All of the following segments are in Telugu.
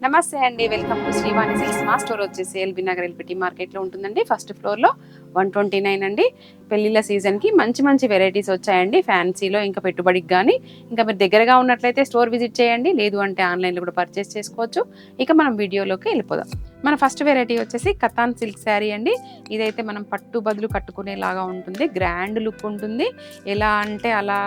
నమస్తే అండి, వెల్కమ్ టు శ్రీవాణి సిల్క్స్. మా స్టోర్ వచ్చేసి ఎల్బీ నగర్ ఎల్పిటి మార్కెట్లో ఉంటుందండి. ఫస్ట్ ఫ్లోర్లో 129 అండి. పెళ్లిళ్ళ సీజన్కి మంచి మంచి వెరైటీస్ వచ్చాయండి ఫ్యాన్సీలో. ఇంకా పెట్టుబడికి కానీ ఇంకా మీరు దగ్గరగా ఉన్నట్లయితే స్టోర్ విజిట్ చేయండి, లేదు అంటే ఆన్లైన్లో కూడా పర్చేస్ చేసుకోవచ్చు. ఇక మనం వీడియోలోకి వెళ్ళిపోదాం. మన ఫస్ట్ వెరైటీ వచ్చేసి కతాన్ సిల్క్ శారీ అండి. ఇదైతే మనం పట్టు బదులు కట్టుకునేలాగా ఉంటుంది, గ్రాండ్ లుక్ ఉంటుంది. ఎలా అంటే అలా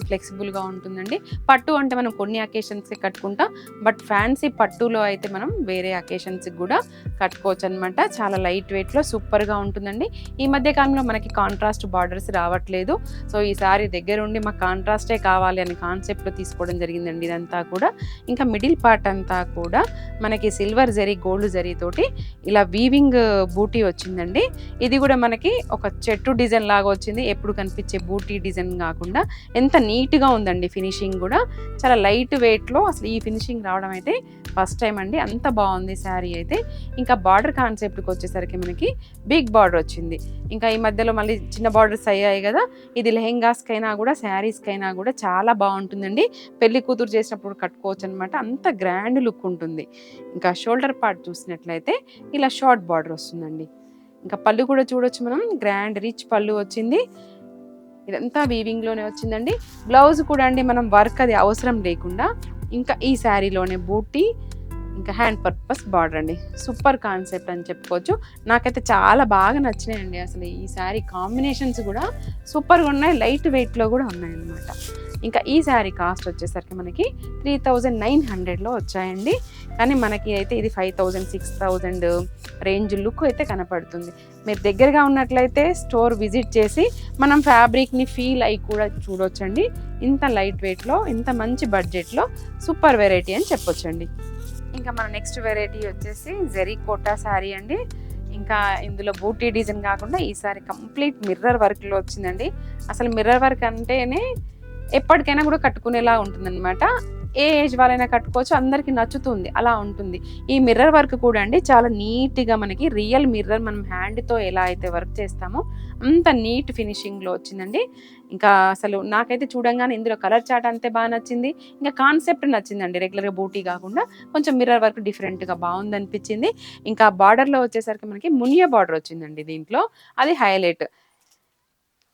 ఫ్లెక్సిబుల్గా ఉంటుందండి. పట్టు అంటే మనం కొన్ని అకేషన్స్కి కట్టుకుంటాం, బట్ ఫ్యాన్సీ పట్టులో అయితే మనం వేరే అకేషన్స్కి కూడా కట్టుకోవచ్చు అనమాట. చాలా లైట్ వెయిట్లో సూపర్గా ఉంటుందండి. ఈ మధ్య కాలంలో మనకి కాంట్రాస్ట్ బార్డర్స్ రావట్లేదు, సో ఈసారి దగ్గరుండి మాకు కాంట్రాస్టే కావాలి అనే కాన్సెప్ట్లో తీసుకోవడం జరిగిందండి ఇదంతా కూడా. ఇంకా మిడిల్ పార్ట్ అంతా కూడా మనకి సిల్వర్ జరీ గోల్డ్ జరీ తోటి ఇలా వీవింగ్ బూటీ వచ్చిందండి. ఇది కూడా మనకి ఒక చెట్టు డిజైన్ లాగా వచ్చింది, ఎప్పుడు కనిపించే బూటీ డిజైన్ కాకుండా ఎంత నీట్గా ఉందండి. ఫినిషింగ్ కూడా చాలా లైట్ వెయిట్లో అసలు ఈ ఫినిషింగ్ రావడం అయితే ఫస్ట్ టైం అండి. అంత బాగుంది శారీ అయితే. ఇంకా బార్డర్ కాన్సెప్ట్కి వచ్చేసరికి మనకి బిగ్ బార్డర్ వచ్చింది. ఇంకా ఈ మధ్యలో మళ్ళీ చిన్న బార్డర్స్ అయ్యాయి కదా, ఇది లెహెంగాస్కైనా కూడా శారీస్కైనా కూడా చాలా బాగుంటుందండి. పెళ్లి కూతురు చేసినప్పుడు కట్టుకోవచ్చు అనమాట, అంత గ్రాండ్ లుక్ ఉంటుంది. ఇంకా షోల్డర్ పార్ట్ చూసినట్లయితే ఇలా షార్ట్ బార్డర్ వస్తుందండి. ఇంకా పళ్ళు కూడా చూడొచ్చు మనం, గ్రాండ్ రిచ్ పళ్ళు వచ్చింది. ఇదంతా వీవింగ్లోనే వచ్చిందండి. బ్లౌజ్ కూడా అండి మనం వర్క్ అది అవసరం లేకుండా ఇంకా ఈ శారీలోనే బూటీ ఇంకా హ్యాండ్ పర్పస్ బార్డర్ అండి. సూపర్ కాన్సెప్ట్ అని చెప్పుకోవచ్చు. నాకైతే చాలా బాగా నచ్చినాయండి. అసలు ఈ శారీ కాంబినేషన్స్ కూడా సూపర్గా ఉన్నాయి, లైట్ వెయిట్లో కూడా ఉన్నాయన్నమాట. ఇంకా ఈ శారీ కాస్ట్ వచ్చేసరికి మనకి 3900లో వచ్చాయండి. కానీ మనకి అయితే ఇది 5000 6000 రేంజ్ లుక్ అయితే కనపడుతుంది. మీరు దగ్గరగా ఉన్నట్లయితే స్టోర్ విజిట్ చేసి మనం ఫ్యాబ్రిక్ని ఫీల్ అయ్యి కూడా చూడొచ్చండి. ఇంత లైట్ వెయిట్లో ఇంత మంచి బడ్జెట్లో సూపర్ వెరైటీ అని చెప్పొచ్చండి. ఇంకా మన నెక్స్ట్ వెరైటీ వచ్చేసి జరీ కోటా శారీ అండి. ఇంకా ఇందులో బూటీ డిజైన్ కాకుండా ఈసారి కంప్లీట్ మిర్రర్ వర్క్లో వచ్చిందండి. అసలు మిర్రర్ వర్క్ అంటేనే ఎప్పటికైనా కూడా కట్టుకునేలా ఉంటుందన్నమాట. ఏ ఏజ్ వాళ్ళైనా కట్టుకోవచ్చు, అందరికీ నచ్చుతుంది, అలా ఉంటుంది. ఈ మిర్రర్ వర్క్ కూడా అండి చాలా నీట్గా మనకి రియల్ మిర్రర్ మనం హ్యాండ్తో ఎలా అయితే వర్క్ చేస్తామో అంత నీట్ ఫినిషింగ్లో వచ్చిందండి. ఇంకా అసలు నాకైతే చూడంగానే ఇందులో కలర్ చాట్ అంతే బాగా నచ్చింది. ఇంకా కాన్సెప్ట్ నచ్చిందండి, రెగ్యులర్గా బూటీ కాకుండా కొంచెం మిర్రర్ వర్క్ డిఫరెంట్గా బాగుంది అనిపించింది. ఇంకా బార్డర్లో వచ్చేసరికి మనకి మునియా బార్డర్ వచ్చిందండి దీంట్లో, అది హైలైట్.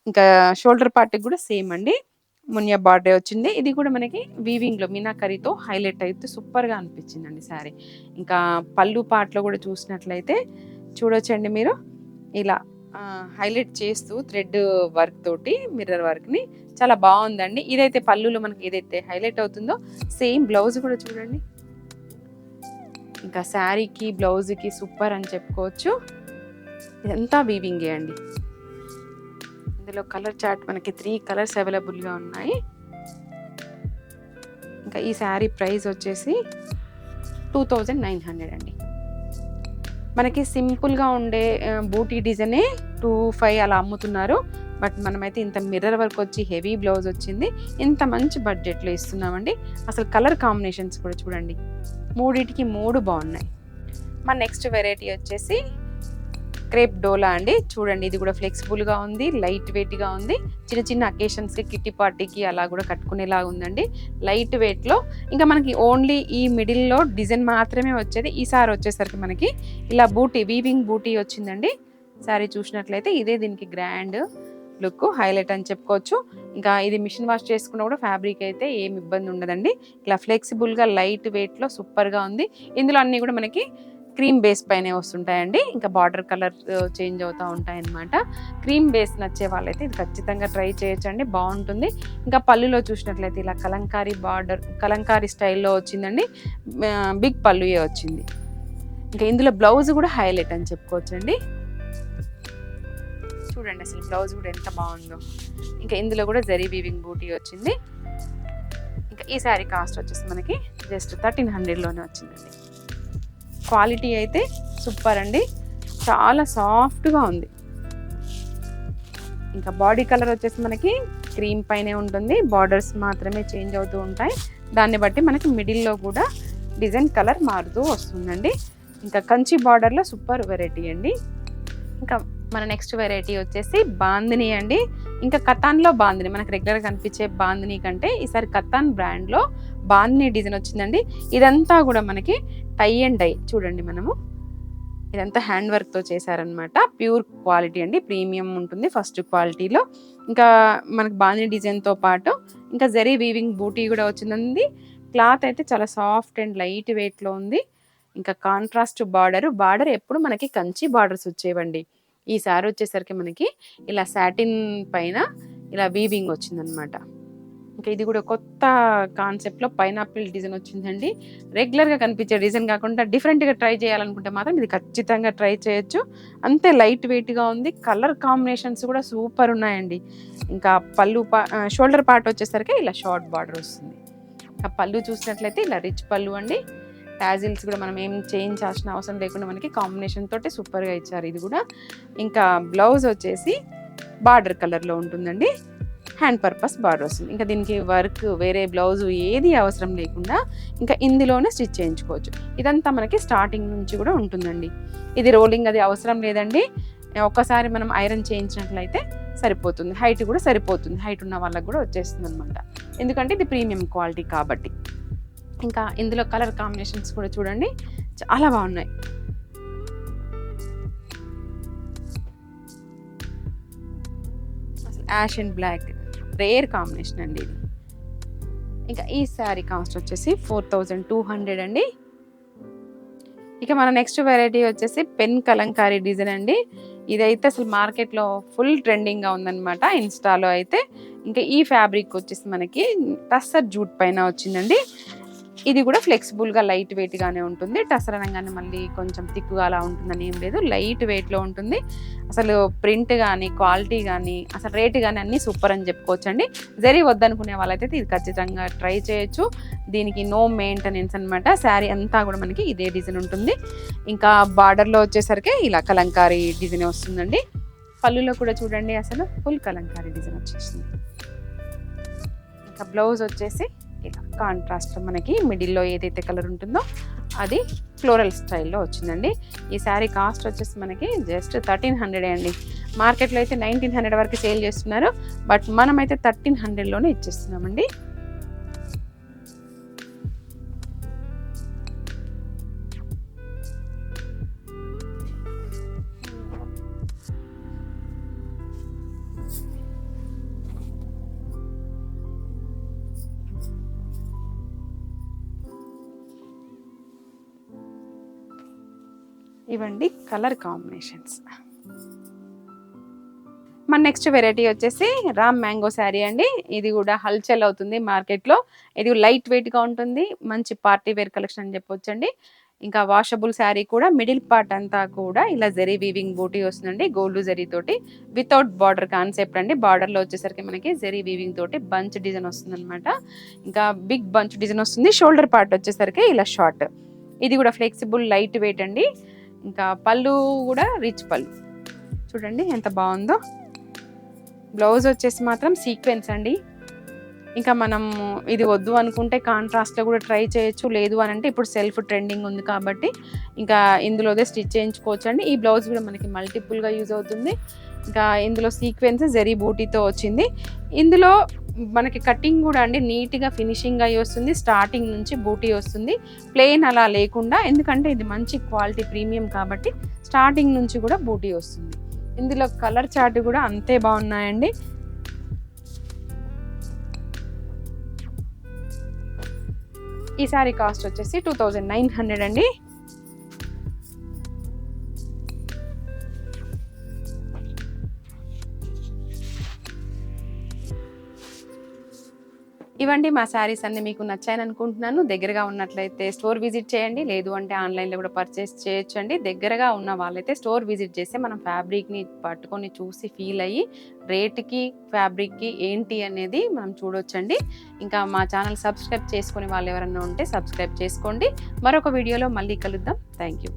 ఇంకా షోల్డర్ పార్ట్కి కూడా సేమ్ అండి, మునియా బార్డర్ వచ్చింది. ఇది కూడా మనకి వీవింగ్లో మీనాకరీతో హైలైట్ అయితే సూపర్గా అనిపించిందండి శారీ. ఇంకా పళ్ళు పార్ట్లో కూడా చూసినట్లయితే చూడొచ్చండి మీరు, ఇలా హైలైట్ చేస్తూ థ్రెడ్ వర్క్ తోటి మిర్రర్ వర్క్ని చాలా బాగుందండి. ఇదైతే పళ్ళులో మనకి ఏదైతే హైలైట్ అవుతుందో సేమ్ బ్లౌజ్ కూడా చూడండి. ఇంకా శారీకి బ్లౌజ్కి సూపర్ అని చెప్పుకోవచ్చు. ఇదంతా వీవింగే అండి. ఇందులో కలర్ చార్ట్ మనకి 3 కలర్స్ అవైలబుల్గా ఉన్నాయి. ఇంకా ఈ శారీ ప్రైస్ వచ్చేసి 2900 అండి. మనకి సింపుల్గా ఉండే బూటీ డిజైనే 25 అలా అమ్ముతున్నారు, బట్ మనమైతే ఇంత మిర్రర్ వర్క్ వచ్చి హెవీ బ్లౌజ్ వచ్చింది, ఇంత మంచి బడ్జెట్లో ఇస్తున్నామండి. అసలు కలర్ కాంబినేషన్స్ కూడా చూడండి, మూడిటికి 3 బాగున్నాయి. మా నెక్స్ట్ వెరైటీ వచ్చేసి క్రేప్ డోలా అండి. చూడండి, ఇది కూడా ఫ్లెక్సిబుల్గా ఉంది, లైట్ వెయిట్గా ఉంది. చిన్న చిన్న అకేషన్స్కి కిట్టి పార్టీకి అలా కూడా కట్టుకునేలాగా ఉందండి, లైట్ వెయిట్లో. ఇంకా మనకి ఓన్లీ ఈ మిడిల్లో డిజైన్ మాత్రమే వచ్చేది. ఈసారి వచ్చేసరికి మనకి ఇలా బూటీ వీవింగ్ బూటీ వచ్చిందండి. శారీ చూసినట్లయితే ఇదే దీనికి గ్రాండ్ లుక్ హైలైట్ అని చెప్పుకోవచ్చు. ఇంకా ఇది మిషన్ వాష్ చేసుకున్నా కూడా ఫ్యాబ్రిక్ అయితే ఏమి ఇబ్బంది ఉండదండి. ఇలా ఫ్లెక్సిబుల్గా లైట్ వెయిట్లో సూపర్గా ఉంది. ఇందులో అన్నీ కూడా మనకి క్రీమ్ బేస్ పైనే వస్తుంటాయండి. ఇంకా బార్డర్ కలర్ చేంజ్ అవుతూ ఉంటాయన్నమాట. క్రీమ్ బేస్ నచ్చే వాళ్ళైతే ఇది ఖచ్చితంగా ట్రై చేయొచ్చండి, బాగుంటుంది. ఇంకా పళ్ళులో చూసినట్లయితే ఇలా కలంకారీ బార్డర్, కలంకారీ స్టైల్లో వచ్చిందండి. బిగ్ పళ్ళుయే వచ్చింది. ఇంకా ఇందులో బ్లౌజ్ కూడా హైలైట్ అని చెప్పుకోవచ్చండి. చూడండి అసలు బ్లౌజ్ కూడా ఎంత బాగుందో. ఇంకా ఇందులో కూడా జరీ వీవింగ్ బూటీ వచ్చింది. ఇంకా ఈ శారీ కాస్ట్ వచ్చేసి మనకి జస్ట్ 1300లోనే వచ్చిందండి. క్వాలిటీ అయితే సూపర్ అండి, చాలా సాఫ్ట్గా ఉంది. ఇంకా బాడీ కలర్ వచ్చేసి మనకి క్రీమ్ పైనే ఉంటుంది, బార్డర్స్ మాత్రమే చేంజ్ అవుతూ ఉంటాయి. దాన్ని బట్టి మనకి మిడిల్లో కూడా డిజైన్ కలర్ మారుతూ వస్తుందండి. ఇంకా కంచి బార్డర్లో సూపర్ వెరైటీ అండి. ఇంకా మన నెక్స్ట్ వెరైటీ వచ్చేసి బాందిని అండి. ఇంకా కతాన్లో బాందిని, మనకు రెగ్యులర్గా కనిపించే బాందిని కంటే ఈసారి కతాన్ బ్రాండ్లో బాందిని డిజైన్ వచ్చిందండి. ఇదంతా కూడా మనకి టై అండ్ డై చూడండి, మనము ఇదంతా హ్యాండ్ వర్క్తో చేశారనమాట. ప్యూర్ క్వాలిటీ అండి, ప్రీమియం ఉంటుంది ఫస్ట్ క్వాలిటీలో. ఇంకా మనకు బాందిని డిజైన్తో పాటు ఇంకా జరీ వీవింగ్ బూటీ కూడా వచ్చిందండి. క్లాత్ అయితే చాలా సాఫ్ట్ అండ్ లైట్ వెయిట్లో ఉంది. ఇంకా కాంట్రాస్ట్ బార్డర్ ఎప్పుడు మనకి కంచి బార్డర్స్ వచ్చేవండి. ఈసారి వచ్చేసరికి మనకి ఇలా సాటిన్ పైన ఇలా వీవింగ్ వచ్చిందనమాట. ఇంకా ఇది కూడా కొత్త కాన్సెప్ట్లో పైనాపిల్ డిజైన్ వచ్చిందండి. రెగ్యులర్గా కనిపించే డిజైన్ కాకుండా డిఫరెంట్గా ట్రై చేయాలనుకుంటే మాత్రం ఇది ఖచ్చితంగా ట్రై చేయొచ్చు. అంతే లైట్ వెయిట్గా ఉంది. కలర్ కాంబినేషన్స్ కూడా సూపర్ ఉన్నాయండి. ఇంకా పళ్ళు షోల్డర్ పార్ట్ వచ్చేసరికి ఇలా షార్ట్ బార్డర్ వస్తుంది. ఆ పళ్ళు చూసినట్లయితే ఇలా రిచ్ పళ్ళు అండి. టాజిల్స్ కూడా మనం ఏం చేంజ్ చేయాల్సిన అవసరం లేకుండా మనకి కాంబినేషన్ తోటి సూపర్గా ఇచ్చారు ఇది కూడా. ఇంకా బ్లౌజ్ వచ్చేసి బార్డర్ కలర్లో ఉంటుందండి. హ్యాండ్ పర్పస్ బార్డర్ వస్తుంది. ఇంకా దీనికి వర్క్ వేరే బ్లౌజు ఏది అవసరం లేకుండా ఇంకా ఇందులోనే స్టిచ్ చేయించుకోవచ్చు. ఇదంతా మనకి స్టార్టింగ్ నుంచి కూడా ఉంటుందండి. ఇది రోలింగ్ అది అవసరం లేదండి. ఒక్కసారి మనం ఐరన్ చేయించినట్లయితే సరిపోతుంది. హైట్ కూడా సరిపోతుంది. హైట్ ఉన్న వాళ్ళకి కూడా వచ్చేస్తుంది అనమాట. ఎందుకంటే ఇది ప్రీమియం క్వాలిటీ కాబట్టి. ఇంకా ఇందులో కలర్ కాంబినేషన్స్ కూడా చూడండి, చాలా బాగున్నాయి. అసలు ash and black rare combination అండి ఇది. ఇంకా ఈ శారీ కాస్ట్ వచ్చేసి 4200 అండి. ఇక మన నెక్స్ట్ వెరైటీ వచ్చేసి పెన్ కలంకారీ డిజైన్ అండి. ఇదైతే అసలు మార్కెట్లో ఫుల్ ట్రెండింగ్గా ఉందన్నమాట ఇన్స్టాలో అయితే. ఇంకా ఈ ఫ్యాబ్రిక్ వచ్చేసి మనకి టస్సర్ జూట్ పైన వచ్చిందండి. ఇది కూడా ఫ్లెక్సిబుల్గా లైట్ వెయిట్గానే ఉంటుంది. టసర్ అనగానే మళ్ళీ కొంచెం థిక్గా అలా ఉంటుందని ఏం లేదు, లైట్ వెయిట్లో ఉంటుంది. అసలు ప్రింట్ కానీ క్వాలిటీ కానీ అసలు రేట్ కానీ అన్నీ సూపర్ అని చెప్పుకోవచ్చు అండి. జరీ వద్దనుకునే వాళ్ళైతే ఇది ఖచ్చితంగా ట్రై చేయొచ్చు. దీనికి నో మెయింటెనెన్స్ అనమాట. శారీ అంతా కూడా మనకి ఇదే డిజైన్ ఉంటుంది. ఇంకా బార్డర్లో వచ్చేసరికి ఇలా కలంకారీ డిజైన్ వస్తుందండి. పళ్ళులో కూడా చూడండి అసలు ఫుల్ కలంకారీ డిజైన్ వచ్చేసింది. ఇంకా బ్లౌజ్ వచ్చేసి ఇలా కాంట్రాస్ట్ మనకి మిడిల్లో ఏదైతే కలర్ ఉంటుందో అది ఫ్లోరల్ స్టైల్లో వచ్చిందండి. ఈ శారీ కాస్ట్ వచ్చేసి మనకి జస్ట్ 1300 అండి. మార్కెట్లో అయితే 1900 వరకు సేల్ చేస్తున్నారు, బట్ మనమైతే 1300లోనే ఇచ్చేస్తున్నామండి. ఇవండి కలర్ కాంబినేషన్స్. మన నెక్స్ట్ వెరైటీ వచ్చేసి రామ్ మ్యాంగో శారీ అండి. ఇది కూడా హల్చల్ అవుతుంది మార్కెట్లో. ఇది లైట్ వెయిట్గా ఉంటుంది, మంచి పార్టీ వేర్ కలెక్షన్ అని చెప్పొచ్చండి. ఇంకా వాషబుల్ శారీ కూడా మిడిల్ పార్ట్ అంతా కూడా ఇలా జరీ వీవింగ్ బూటీ వస్తుందండి. గోల్డ్ జరీ తోటి వితౌట్ బార్డర్ కాన్సెప్ట్ అండి. బార్డర్లో వచ్చేసరికి మనకి జరీ వీవింగ్ తోటి బంచ్ డిజైన్ వస్తుంది అనమాట. ఇంకా బిగ్ బంచ్ డిజైన్ వస్తుంది. షోల్డర్ పార్ట్ వచ్చేసరికి ఇలా షార్ట్. ఇది కూడా ఫ్లెక్సిబుల్ లైట్ వెయిట్ అండి. ఇంకా పళ్ళు కూడా రిచ్ పళ్ళు చూడండి ఎంత బాగుందో. బ్లౌజ్ వచ్చేసి మాత్రం సీక్వెన్స్ అండి. ఇంకా మనం ఇది వద్దు అనుకుంటే కాంట్రాస్ట్లో కూడా ట్రై చేయొచ్చు. లేదు అని అంటే ఇప్పుడు సెల్ఫ్ ట్రెండింగ్ ఉంది కాబట్టి ఇంకా ఇందులోదే స్టిచ్ చేయించుకోవచ్చు అండి. ఈ బ్లౌజ్ కూడా మనకి మల్టిపుల్గా యూజ్ అవుతుంది. ఇంకా ఇందులో సీక్వెన్స్ జరీ బూటీతో వచ్చింది. ఇందులో మనకి కటింగ్ కూడా అండి నీట్గా ఫినిషింగ్ అయ్యి వస్తుంది. స్టార్టింగ్ నుంచి బూటీ వస్తుంది, ప్లెయిన్ అలా లేకుండా. ఎందుకంటే ఇది మంచి క్వాలిటీ ప్రీమియం కాబట్టి స్టార్టింగ్ నుంచి కూడా బూటీ వస్తుంది. ఇందులో కలర్ చార్ట్ కూడా అంతే బాగున్నాయండి. ఈ సారీ కాస్ట్ వచ్చేసి 2900 అండి. ఇవండి మా శారీస్ అన్ని మీకు నచ్చాయని అనుకుంటున్నాను. దగ్గరగా ఉన్నట్లయితే స్టోర్ విజిట్ చేయండి, లేదు అంటే ఆన్లైన్లో కూడా పర్చేస్ చేయొచ్చండి. దగ్గరగా ఉన్న వాళ్ళైతే స్టోర్ విజిట్ చేస్తే మనం ఫ్యాబ్రిక్ని పట్టుకొని చూసి ఫీల్ అయ్యి రేట్కి ఫ్యాబ్రిక్కి ఏంటి అనేది మనం చూడొచ్చండి. ఇంకా మా ఛానల్ సబ్స్క్రైబ్ చేసుకునే వాళ్ళు ఎవరన్నా ఉంటే సబ్స్క్రైబ్ చేసుకోండి. మరొక వీడియోలో మళ్ళీ కలుద్దాం. Thank you.